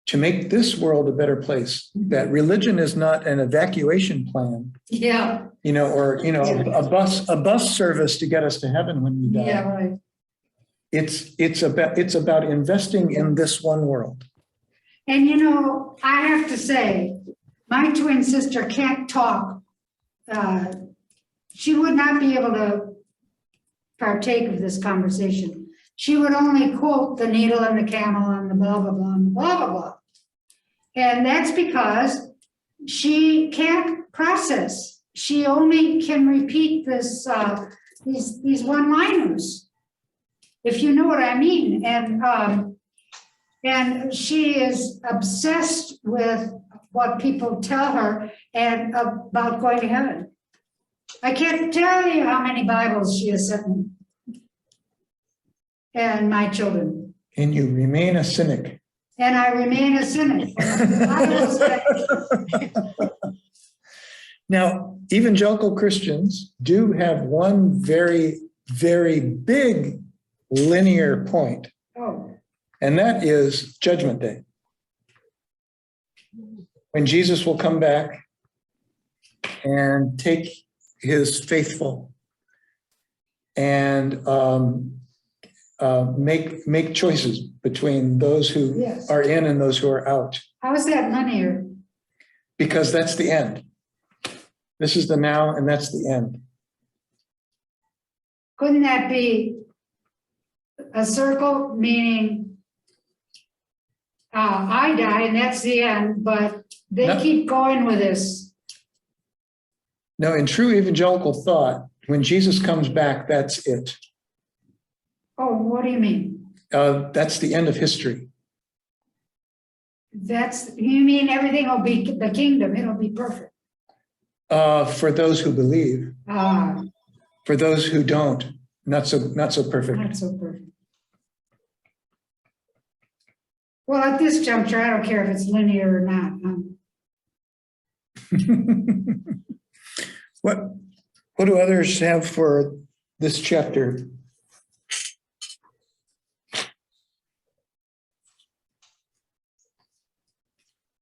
to make this world a better place. That religion is not an evacuation plan, Yeah, or a bus service to get us to heaven when we die. yeah, right. It's about investing in this one world. And I have to say, my twin sister can't talk. She would not be able to partake of this conversation. She would only quote the needle and the camel and the blah, blah, blah, and blah, blah, blah. And that's because she can't process. She only can repeat these one-liners, if you know what I mean. And she is obsessed with what people tell her and about going to heaven. I can't tell you how many Bibles she has sent me. And my children. And you remain a cynic. And I remain a cynic. Now, evangelical Christians do have one very, very big linear point, Oh, and that is Judgment Day. When Jesus will come back and take his faithful and make choices between those who yes. are in and those who are out. How is that linear? Because that's the end. This is the now, and that's the end. Couldn't that be a circle, meaning I die and that's the end, but they No. keep going with this? No, in true evangelical thought, when Jesus comes back, that's it. Oh, what do you mean? That's the end of history. You mean everything will be the kingdom, it'll be perfect. For those who believe, Ah, for those who don't, not so perfect. not so perfect. Well, at this juncture, I don't care if it's linear or not. What do others have for this chapter?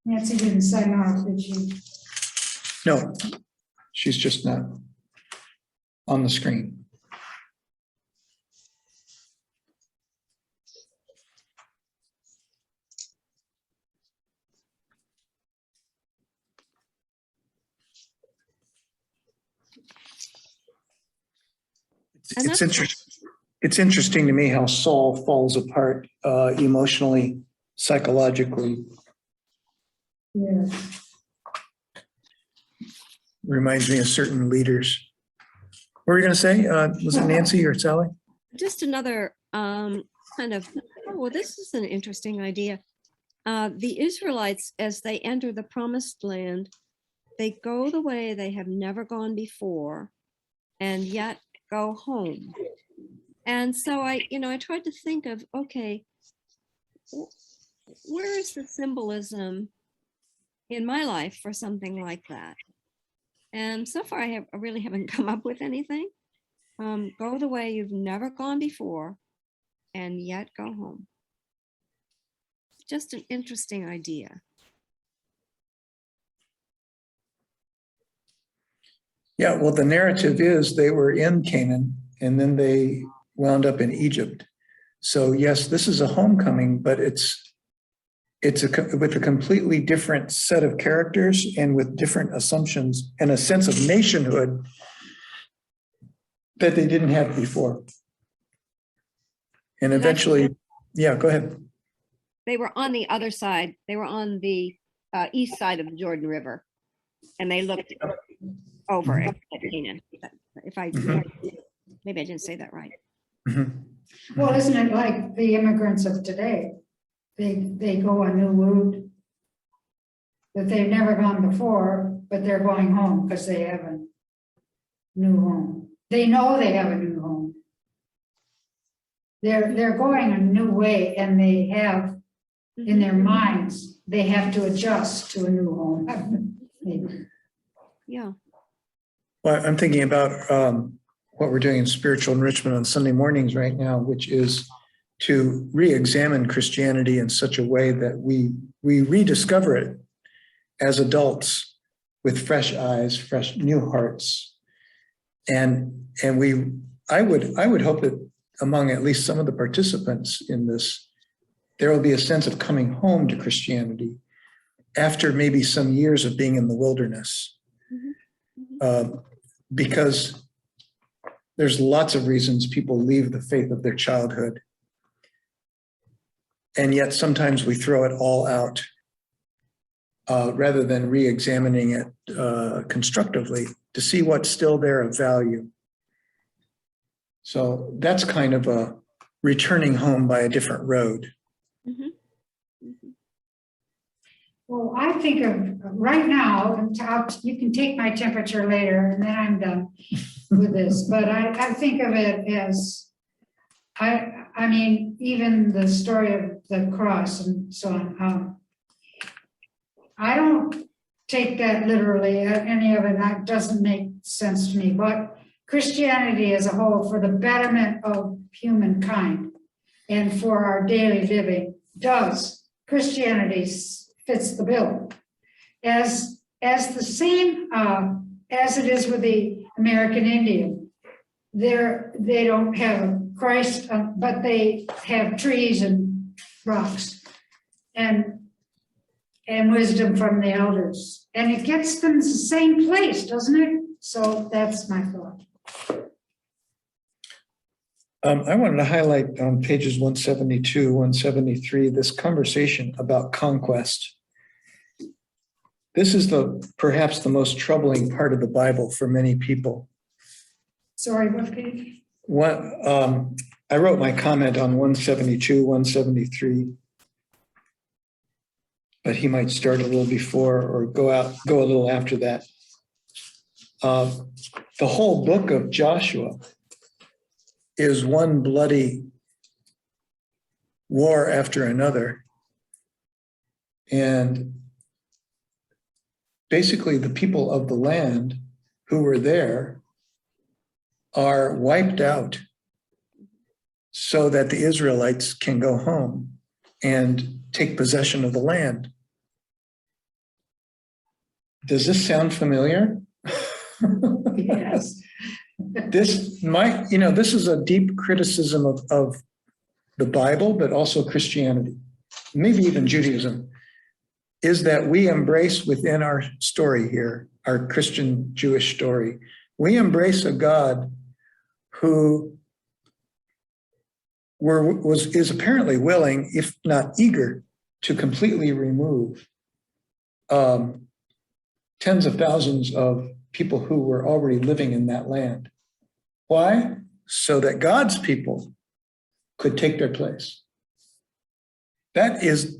Nancy didn't sign off, did she? No, she's just not on the screen. It's interesting to me how Saul falls apart emotionally, psychologically. Yeah. Reminds me of certain leaders. What were you going to say? Was it Nancy or Sally? Just another kind of, well, this is an interesting idea. The Israelites, as they enter the promised land, they go the way they have never gone before and yet go home. And so I tried to think of, okay, where is the symbolism in my life for something like that? And so far I really haven't come up with anything. Go the way you've never gone before and yet go home. Just an interesting idea. Yeah, well, the narrative is they were in Canaan and then they wound up in Egypt. So yes, this is a homecoming, but it's with a completely different set of characters and with different assumptions and a sense of nationhood that they didn't have before. And eventually, yeah, go ahead. They were on the other side. They were on the east side of the Jordan River, and they looked over at Canaan. Maybe I didn't say that right. Mm-hmm. Well, isn't it like the immigrants of today? They go a new route that they've never gone before, but they're going home because they have a new home. They know they have a new home. They're going a new way, and they have in their minds they have to adjust to a new home. Maybe. Yeah. Well, I'm thinking about what we're doing in spiritual enrichment on Sunday mornings right now, which is to re-examine Christianity in such a way that we rediscover it as adults with fresh eyes, fresh new hearts. And I would hope that among at least some of the participants in this, there will be a sense of coming home to Christianity after maybe some years of being in the wilderness. Because there's lots of reasons people leave the faith of their childhood. And yet sometimes we throw it all out rather than re-examining it constructively to see what's still there of value. So that's kind of a returning home by a different road. Well, I think of right now, and you can take my temperature later and then I'm done with this, but I think of it as, I mean, even the story of the cross and so on. I don't take that literally, any of it, that doesn't make sense to me, but Christianity as a whole for the betterment of humankind and for our daily living Christianity fits the bill as the same as it is with the American Indian. They don't have Christ, but they have trees and rocks and wisdom from the elders, and it gets them to the same place, doesn't it? So that's my thought. I wanted to highlight on pages 172, 173, this conversation about conquest. This is perhaps the most troubling part of the Bible for many people. Sorry, what page? I wrote my comment on 172, 173, but he might start a little before or go a little after that. The whole book of Joshua is one bloody war after another. And basically the people of the land who were there are wiped out so that the Israelites can go home and take possession of the land. Does this sound familiar? Yes. This is a deep criticism of the Bible, but also Christianity, maybe even Judaism, is that we embrace within our story here, our Christian Jewish story, we embrace a God who is apparently willing, if not eager, to completely remove tens of thousands of people who were already living in that land. Why? So that God's people could take their place. That is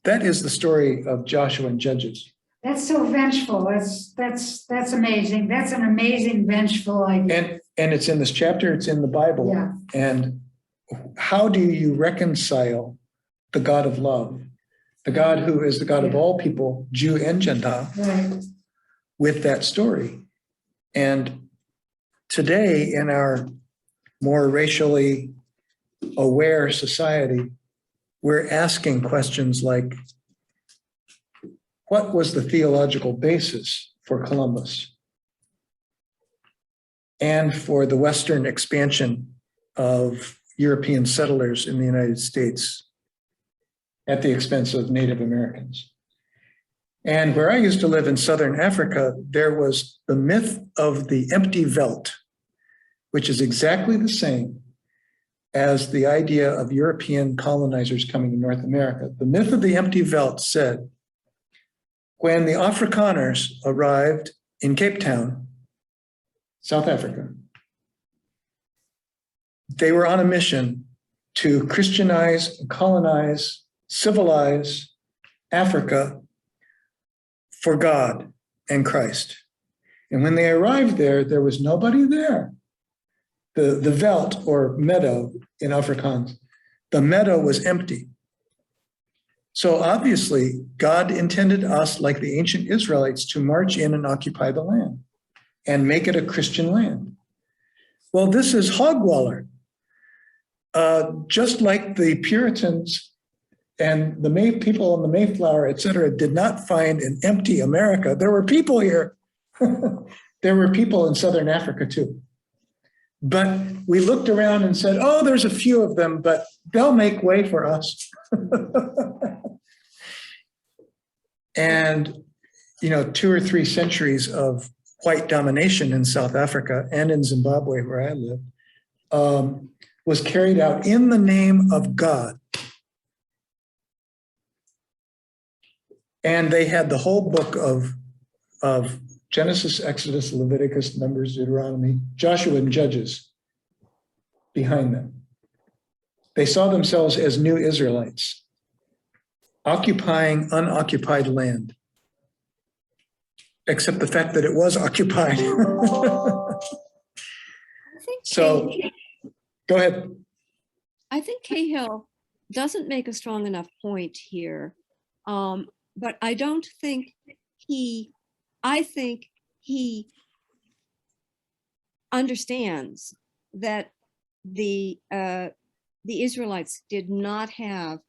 the story of Joshua and Judges. That's so vengeful. That's amazing. That's an amazing vengeful idea. And it's in this chapter, it's in the Bible. Yeah. And how do you reconcile the God of love, the God who is the God of all people, Jew and Gentile, Right. with that story? And today, in our more racially aware society, we're asking questions like, what was the theological basis for Columbus and for the Western expansion of European settlers in the United States at the expense of Native Americans? And where I used to live in Southern Africa, there was the myth of the empty veld, which is exactly the same as the idea of European colonizers coming to North America. The myth of the empty veld said, when the Afrikaners arrived in Cape Town, South Africa, they were on a mission to Christianize, colonize, civilize Africa for God and Christ. And when they arrived there, there was nobody there. The veld, or meadow in Afrikaans, the meadow was empty. So obviously, God intended us, like the ancient Israelites, to march in and occupy the land and make it a Christian land. Well, this is Hogwaller. Just like the Puritans and the people on the Mayflower, et cetera, did not find an empty America. There were people here. There were people in Southern Africa too. But we looked around and said, oh, there's a few of them, but they'll make way for us. And, 2 or 3 centuries of white domination in South Africa and in Zimbabwe, where I live, was carried out in the name of God. And they had the whole book of Genesis, Exodus, Leviticus, Numbers, Deuteronomy, Joshua, and Judges behind them. They saw themselves as new Israelites, occupying unoccupied land, except the fact that it was occupied. So, go ahead. I think Cahill doesn't make a strong enough point here, but I don't think I think he understands that the Israelites did not have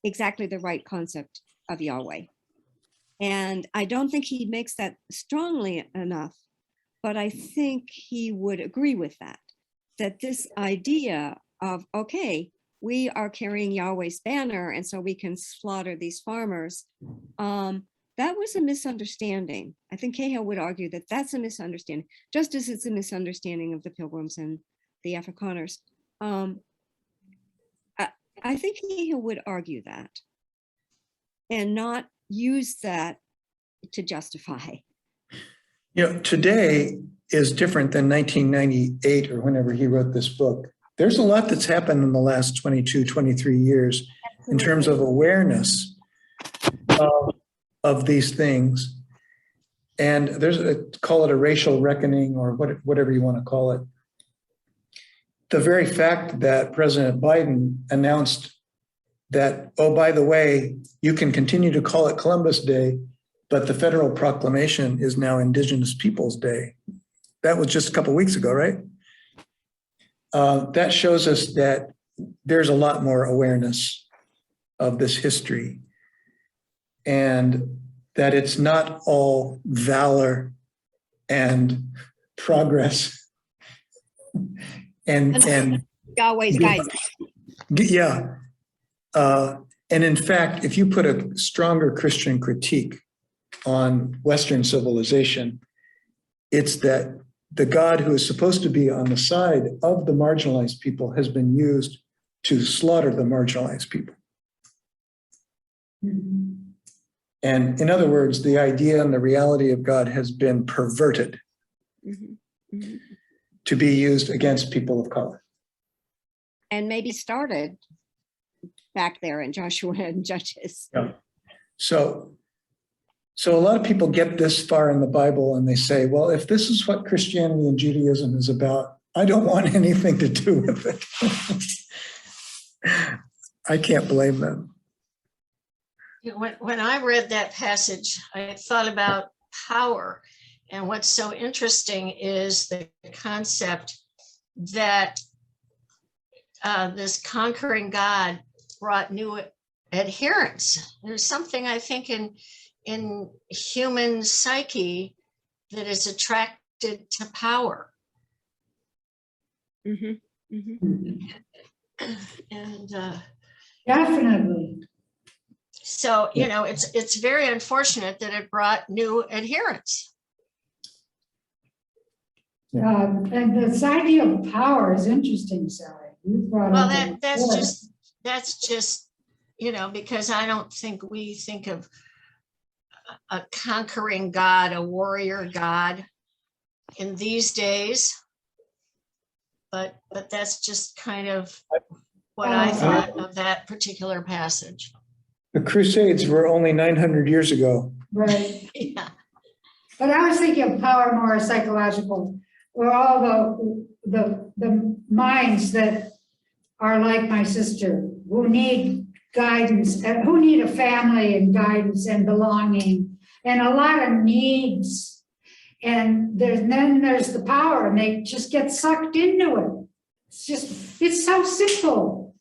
exactly the right concept of Yahweh. And I don't think he makes that strongly enough, but I think he would agree with that this idea of, okay, we are carrying Yahweh's banner, and so we can slaughter these farmers. That was a misunderstanding. I think Cahill would argue that that's a misunderstanding, just as it's a misunderstanding of the Pilgrims and the Afrikaners. I think Cahill would argue that and not use that to justify. Today is different than 1998 or whenever he wrote this book. There's a lot that's happened in the last 22, 23 years in terms of awareness of these things. And call it a racial reckoning or whatever you want to call it. The very fact that President Biden announced that, oh, by the way, you can continue to call it Columbus Day, but the federal proclamation is now Indigenous Peoples Day. That was just a couple of weeks ago, right? That shows us that there's a lot more awareness of this history and that it's not all valor and progress and Yahweh's guidance. Yeah. And in fact, if you put a stronger Christian critique on Western civilization, it's that the God who is supposed to be on the side of the marginalized people has been used to slaughter the marginalized people. And in other words, the idea and the reality of God has been perverted to be used against people of color. And maybe started back there in Joshua and Judges. Yeah. So a lot of people get this far in the Bible and they say, well, if this is what Christianity and Judaism is about, I don't want anything to do with it. I can't blame them. When I read that passage, I thought about power. And what's so interesting is the concept that this conquering God brought new adherents. There's something I think in human psyche that is attracted to power. And Definitely. so, it's very unfortunate that it brought new adherents. And this idea of power is interesting, Sally. You brought Well, up that's just, because I don't think we think of a conquering God, a warrior God in these days. But that's just kind of what I thought of that particular passage. The Crusades were only 900 years ago. right. Yeah. But I was thinking of power more psychological, where all the minds that are like my sister, who need guidance, who need a family and guidance and belonging, and a lot of needs. And then there's the power, and they just get sucked into it. It's so simple.